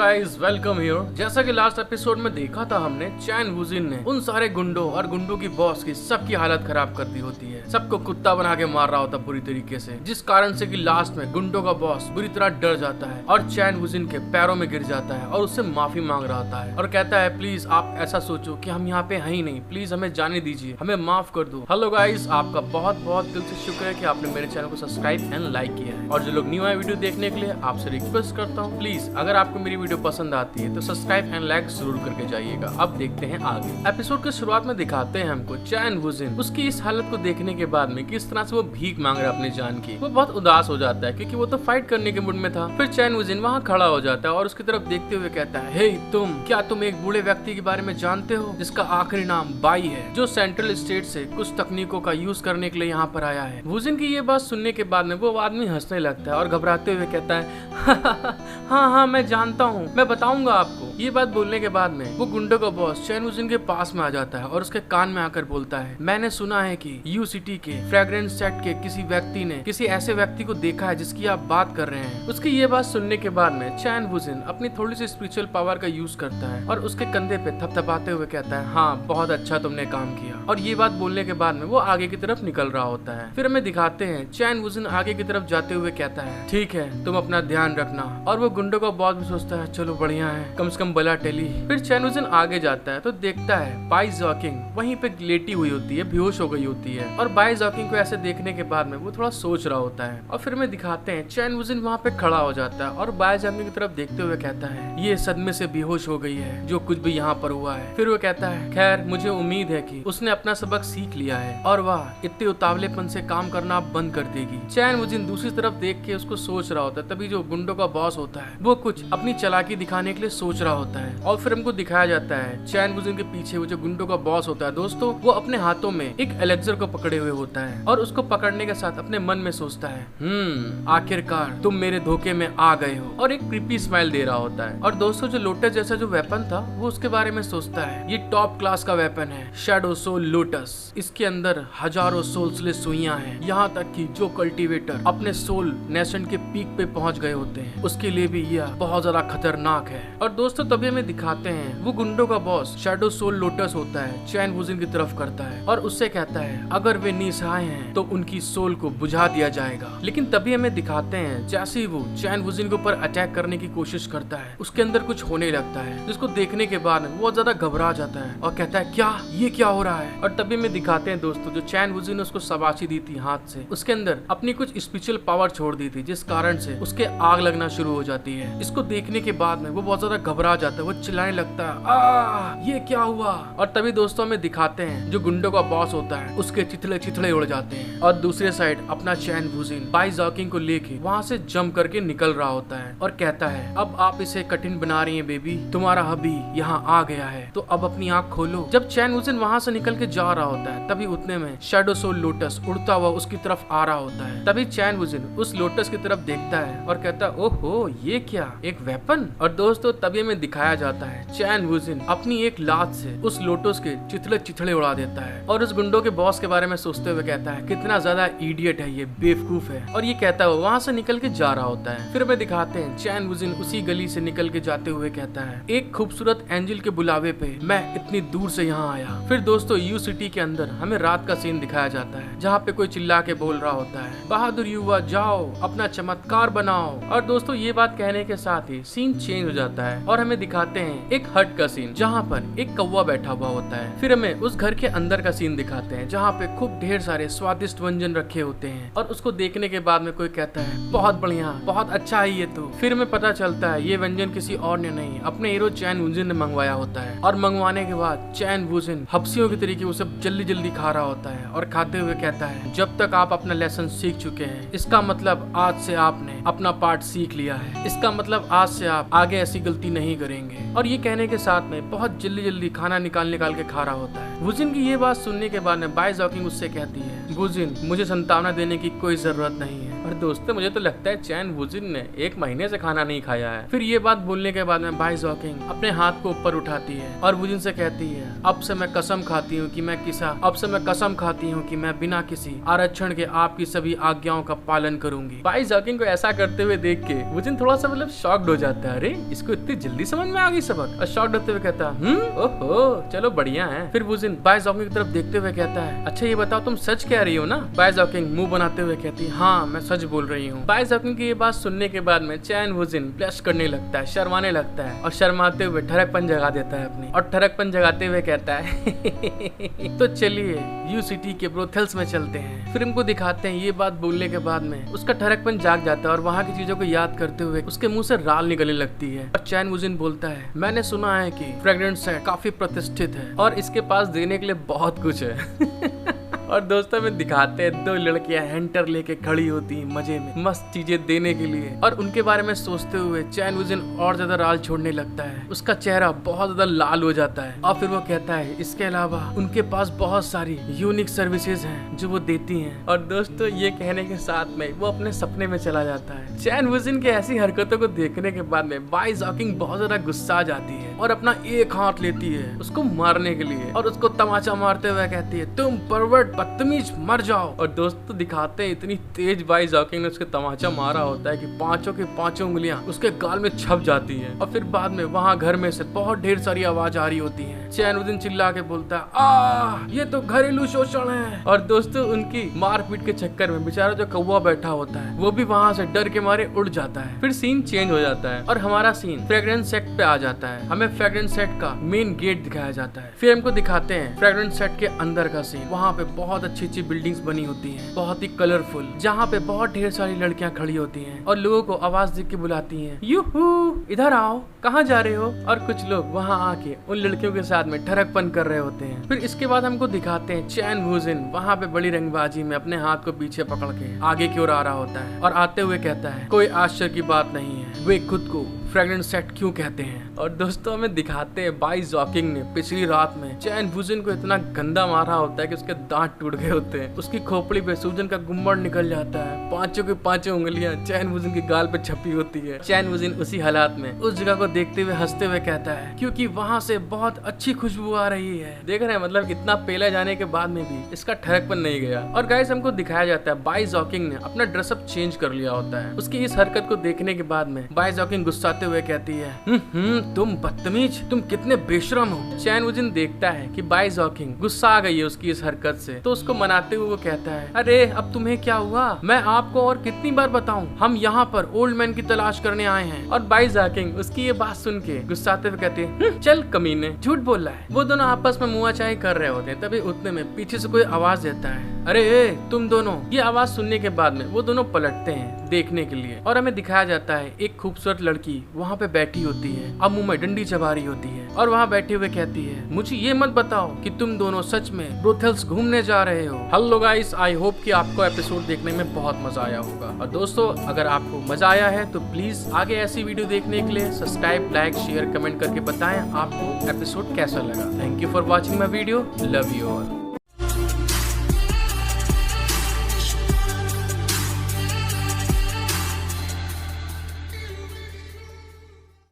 Guys, welcome here. जैसा कि last episode में देखा था हमने, चैन वुजिन ने उन सारे गुंडों और गुंडों की बॉस की सबकी हालत खराब कर दी होती है। सबको कुत्ता बना के मार रहा होता बुरी तरीके से, जिस कारण से कि लास्ट में गुंडों का बॉस बुरी तरह डर जाता है और चैन वुजिन के पैरों में गिर जाता है और उससे माफी मांग रहा होता है और कहता है प्लीज आप ऐसा सोचो कि हम यहाँ पे हैं ही नहीं, प्लीज हमें जाने दीजिए, हमें माफ कर दो। हेलो गाइस, आपका बहुत बहुत दिल से शुक्र है कि आपने मेरे चैनल को सब्सक्राइब एंड लाइक किया है। और जो लोग न्यू आए वीडियो देखने के लिए आपसे रिक्वेस्ट करता हूँ, प्लीज अगर आपको मेरी वीडियो पसंद आती है तो सब्सक्राइब एंड लाइक जरूर करके जाइएगा। अब देखते हैं आगे। एपिसोड के शुरुआत में दिखाते हैं हमको चैन वुजिन उसकी इस हालत को देखने के बाद में किस तरह से वो भीख मांग रहा है अपनी जान की। वो बहुत उदास हो जाता है क्योंकि वो तो फाइट करने के मूड में था। फिर चैन वुजिन वहाँ खड़ा हो जाता है और उसकी तरफ देखते हुए कहता है, हे क्या तुम एक बूढ़े व्यक्ति के बारे में जानते हो जिसका आखिरी नाम बाई है, जो सेंट्रल स्टेट से कुछ तकनीकों का यूज करने के लिए यहाँ पर आया है। वुजिन की ये बात सुनने के बाद में वो आदमी हंसने लगता है और घबराते हुए कहता है हाँ मैं जानता हूँ, मैं बताऊंगा आपको। ये बात बोलने के बाद में वो गुंडों का बॉस चैन वुजिन के पास में आ जाता है और उसके कान में आकर बोलता है, मैंने सुना है कि यू सिटी के फ्रेग्रेंस सेट के किसी व्यक्ति ने किसी ऐसे व्यक्ति को देखा है जिसकी आप बात कर रहे हैं। उसकी ये बात सुनने के बाद में चैन वुजिन अपनी थोड़ी सी स्पिरिचुअल पावर का यूज करता है और उसके कंधे पे थपथपाते हुए कहता है, हाँ बहुत अच्छा तुमने काम किया। और ये बात बोलने के बाद में वो आगे की तरफ निकल रहा होता है। फिर हमें दिखाते हैं चैन वुजिन आगे की तरफ जाते हुए कहता है, ठीक है तुम अपना ध्यान रखना। और वो गुंडों का बॉस भी सोचता है, चलो बढ़िया है, कम से कम बला टेली। फिर चैन वुजिन आगे जाता है तो देखता है बाई जॉकिंग वहीं पे लेटी हुई होती है, बेहोश हो गई होती है। और बाई जॉकिंग को ऐसे देखने के बाद में वो थोड़ा सोच रहा होता है। और फिर में दिखाते हैं चैन वुजिन वहाँ पे खड़ा हो जाता है और बाई जॉकिंग की तरफ देखते हुए कहता है, ये सदमे से बेहोश हो गई है जो कुछ भी यहाँ पर हुआ है। फिर वो कहता है, खैर मुझे उम्मीद है कि उसने अपना सबक सीख लिया है और वह इतने उतावलेपन से काम करना बंद कर देगी। चैन वुजिन दूसरी तरफ देख के उसको सोच रहा होता है। तभी जो गुंडों का बॉस होता है वो कुछ अपनी चालाकी दिखाने के लिए सोच रहा होता है और फिर हमको दिखाया जाता है चैन वुजिन के पीछे वो जो गुंडों का बॉस होता है दोस्तों, वो अपने हाथों में एक एलेक्सर को पकड़े हुए होता है और उसको पकड़ने के साथ अपने मन में सोचता है, आखिरकार तुम मेरे धोखे में आ गए हो, और एक क्रीपी स्माइल दे रहा होता है। और दोस्तों जो लोटस जैसा जो वेपन था वो उसके बारे में सोचता है, ये टॉप क्लास का वेपन है, शैडो सोल लोटस। इसके अंदर हजारों सोल्सलेस सुइयां हैं, यहाँ तक कि जो कल्टीवेटर अपने सोल नेशन के पीक पे पहुंच गए होते हैं उसके लिए भी यह बहुत ज्यादा खतरनाक है। और दोस्तों तभी हमें दिखाते हैं वो गुंडों का बॉस शैडो सोल लोटस होता है चैन वुजिन की तरफ करता है और उससे कहता है, अगर वे निसहाय हैं तो उनकी सोल को बुझा दिया जाएगा। लेकिन तभी हमें दिखाते हैं जैसे ही वो चैन वुजिन के ऊपर अटैक करने की कोशिश करता है उसके अंदर कुछ होने लगता है, जिसको देखने के बाद वो बहुत ज्यादा घबरा जाता है और कहता है, क्या हो रहा है। और तभी हमें दिखाते हैं दोस्तों जो चैन वुजिन ने उसको शाबाशी दी थी हाथ से, उसके अंदर अपनी कुछ स्पिरिचुअल पावर छोड़ दी थी जिस कारण से उसके आग लगना शुरू हो जाती है। इसको देखने के बाद में वो बहुत ज्यादा घबरा जाता है, वो चिल्लाने लगता है, ये क्या हुआ। और तभी दोस्तों में दिखाते हैं जो गुंडों का बॉस होता है उसके चिथड़े उड़ जाते हैं और दूसरे साइड अपना चैन वुजिन बाई जॉकिंग को लेके वहाँ से जंप करके निकल रहा होता है और कहता है, अब आप इसे कठिन बना रही हैं बेबी, तुम्हारा हबी यहाँ आ गया है तो अब अपनी आँख खोलो। जब चैन वुजिन वहाँ से निकल के जा रहा होता है तभी उतने में शैडो सोल लोटस उड़ता हुआ उसकी तरफ आ रहा होता है। तभी चैन वुजिन उस लोटस की तरफ देखता है और कहता है, ओहो ये क्या, एक वेपन। और दोस्तों तभी हमें दिखाया जाता है चैन वुजिन अपनी एक लात से उस लोटस के चिथड़े उड़ा देता है और उस गुंडों के बॉस के बारे में सोचते हुए कहता है, कितना ज्यादा इडियट है ये, बेवकूफ है। और ये कहता है वहाँ से निकल के जा रहा होता है। फिर हमें दिखाते हैं चैन वुजिन उसी गली से निकल के जाते हुए कहता है, एक खूबसूरत एंजल के बुलावे पे मैं इतनी दूर से यहाँ आया। फिर दोस्तों यू सिटी के अंदर हमें रात का सीन दिखाया जाता है जहाँ पे कोई चिल्ला के बोल रहा होता है, बहादुर युवा जाओ अपना चमत्कार बनाओ। और दोस्तों ये बात कहने के साथ ही सीन चेंज हो जाता है और हमें दिखाते हैं एक हट का सीन जहाँ पर एक कौवा बैठा हुआ होता है। फिर हमें उस घर के अंदर का सीन दिखाते हैं जहाँ पे खूब ढेर सारे स्वादिष्ट व्यंजन रखे होते हैं और उसको देखने के बाद में कोई कहता है, बहुत बढ़िया, बहुत अच्छा है ये तो। फिर हमें पता चलता है ये व्यंजन किसी और ने नहीं अपने हीरो चैन वुजिन ने मंगवाया होता है और मंगवाने के बाद चैन वुजिन हफ्सियों के तरीके उसे जल्दी खा रहा होता है और खाते हुए कहता है, जब तक आप अपना लेसन सीख चुके हैं इसका मतलब आज से आपने अपना पार्ट सीख लिया है, इसका मतलब आज से आप आगे ऐसी गलती नहीं करेंगे। और ये कहने के साथ में बहुत जल्दी खाना निकाल के खा रहा होता है। वुजिन की ये बात सुनने के बाद में बाई जॉकिंग उससे कहती है, वुजिन मुझे संतावना देने की कोई जरूरत नहीं है, और दोस्तों मुझे तो लगता है चैन वुजिन ने 1 महीने से खाना नहीं खाया है। फिर ये बात बोलने के बाद में बाई जॉकिंग अपने हाथ को ऊपर उठाती है और वुजिन से कहती है, अब से मैं कसम खाती हूँ कि मैं बिना किसी आरक्षण के आपकी सभी आज्ञाओं का पालन करूंगी। बाई जॉकिंग को ऐसा करते हुए देख के वुजिन थोड़ा सा मतलब शॉक्ड हो जाता है। अरे इसको इतनी जल्दी समझ में आ गई सबक। और शॉक्ड होते हुए कहता है ओहो चलो बढ़िया है। फिर वुजिन बाई जॉकिंग की तरफ देखते हुए कहता है, अच्छा ये बताओ तुम सच कह रही हो ना? बाई जॉकिंग मुंह बनाते हुए कहती है, हाँ मैं सच बोल रही हूँ। बाई जॉकिंग की ये बात सुनने के बाद में चैन वुजिन ब्लश करने लगता है, शर्माने लगता है और शर्माते हुए ठरकपन जगा देता है अपनी। और ठरकपन जगाते हुए कहता है तो चलिए यू सिटी के ब्रोथल्स में चलते हैं। फिल्म को दिखाते हैं। ये बात बोलने के बाद में उसका ठरकपन जाग जाता है और वहाँ की चीजों को याद करते हुए उसके मुंह से राल निकलने लगती है। और चैन वुजिन बोलता है, मैंने सुना है कि फ्रेग्रेंस सेट काफी प्रतिष्ठित है और इसके पास देने के लिए बहुत कुछ है। और दोस्तों में दिखाते हैं 2 लड़कियां हैंटर लेके खड़ी होती हैं मजे में मस्त चीजें देने के लिए। और उनके बारे में सोचते हुए चैन वुजिन और ज्यादा राल छोड़ने लगता है। उसका चेहरा बहुत ज्यादा लाल हो जाता है और फिर वो कहता है इसके अलावा उनके पास बहुत सारी यूनिक सर्विसेज हैं जो वो देती हैं। और दोस्तों ये कहने के साथ में वो अपने सपने में चला जाता है। चैन वुजिन की ऐसी हरकतों को देखने के बाद में बाई जॉकिंग बहुत ज्यादा गुस्सा आ जाती है और अपना एक हाथ लेती है उसको मारने के लिए और उसको तमाचा मारते हुए कहती है, तुम परवर्ट बदतमीज मर जाओ। और दोस्तों दिखाते हैं इतनी तेज बाई जॉकिंग ने उसके तमाचा मारा होता है कि 5 की 5 उंगलियां उसके गाल में छप जाती हैं। और फिर बाद में वहाँ घर में से बहुत ढेर सारी आवाज आ रही होती है। चैन वुजिन चिल्ला के बोलता है, ये तो घरेलू शोषण है। और दोस्तों उनकी मारपीट के चक्कर में बेचारा जो कौवा बैठा होता है वो भी वहाँ से डर के मारे उड़ जाता है। फिर सीन चेंज हो जाता है और हमारा सीन फ्रेग्रेंस सेट पे आ जाता है। हमें फ्रेग्रेंस सेट का मेन गेट दिखाया जाता है। फिर हमको दिखाते हैं फ्रेग्रेंस सेट के अंदर का सीन। वहाँ पे बहुत अच्छी अच्छी बिल्डिंग्स बनी होती हैं, बहुत ही कलरफुल, जहाँ पे बहुत ढेर सारी लड़कियाँ खड़ी होती हैं और लोगों को आवाज दे के बुलाती हैं, यूहू इधर आओ, कहाँ जा रहे हो? और कुछ लोग वहाँ आके उन लड़कियों के साथ में ठरकपन कर रहे होते हैं। फिर इसके बाद हमको दिखाते हैं चैन वुजिन वहाँ पे बड़ी रंगबाजी में अपने हाथ को पीछे पकड़ के आगे की ओर आ रहा होता है और आते हुए कहता है, कोई आश्चर्य की बात नहीं है, वे खुद को फ्रेग्रेंस सेट क्यों कहते हैं। और दोस्तों हमें दिखाते हैं बाई जॉकिंग ने पिछली रात में चैन वुजिन को इतना गंदा मारा होता है कि उसके दांत टूट गए होते हैं। उसकी खोपड़ी पे सूजन का गुम्बद निकल जाता है। 5 की 5 उंगलियां चैन वुजिन के गाल पे छपी होती है। चैन वुजिन उसी हालात में उस जगह को देखते हुए हंसते हुए कहता है, क्योंकि वहाँ से बहुत अच्छी खुशबू आ रही है। देख रहे हैं मतलब इतना पेला जाने के बाद में भी इसका ठरकपन नहीं गया। और गाइस हमको दिखाया जाता है बाई जॉकिंग ने अपना ड्रेसअप चेंज कर लिया होता है। उसकी इस हरकत को देखने के बाद में बाई जॉकिंग गुस्साते हुए कहती है, तुम बदतमीज, तुम कितने बेशरम हो। चैन वुजिन देखता है कि बाई जॉकिंग गुस्सा आ गई है उसकी इस हरकत से, तो उसको मनाते हुए वो कहता है, अरे अब तुम्हें क्या हुआ, मैं आपको और कितनी बार बताऊं, हम यहाँ पर ओल्ड मैन की तलाश करने आए हैं। और बाई जॉकिंग उसकी ये बात सुन के गुस्साते हुए कहते हैं, चल कमीने, झूठ बोल रहा है। वो दोनों आपस में मुआ चाई कर रहे होते हैं, तभी उतने में पीछे से कोई आवाज देता है, अरे तुम दोनों। ये आवाज सुनने के बाद में वो दोनों पलटते हैं देखने के लिए और हमें दिखाया जाता है एक खूबसूरत लड़की वहाँ पे बैठी होती है, अब मुंह में डंडी चबा रही होती है और वहाँ बैठे हुए कहती है, मुझे ये मत बताओ कि तुम दोनों सच में ब्रोथल्स घूमने जा रहे हो। हेलो गाइस, आई होप कि आपको एपिसोड देखने में बहुत मजा आया होगा। और दोस्तों अगर आपको मजा आया है तो प्लीज आगे ऐसी वीडियो देखने के लिए सब्सक्राइब, लाइक, शेयर, कमेंट करके बताएं आपको एपिसोड कैसा लगा। Thank you for watching my video, love you all.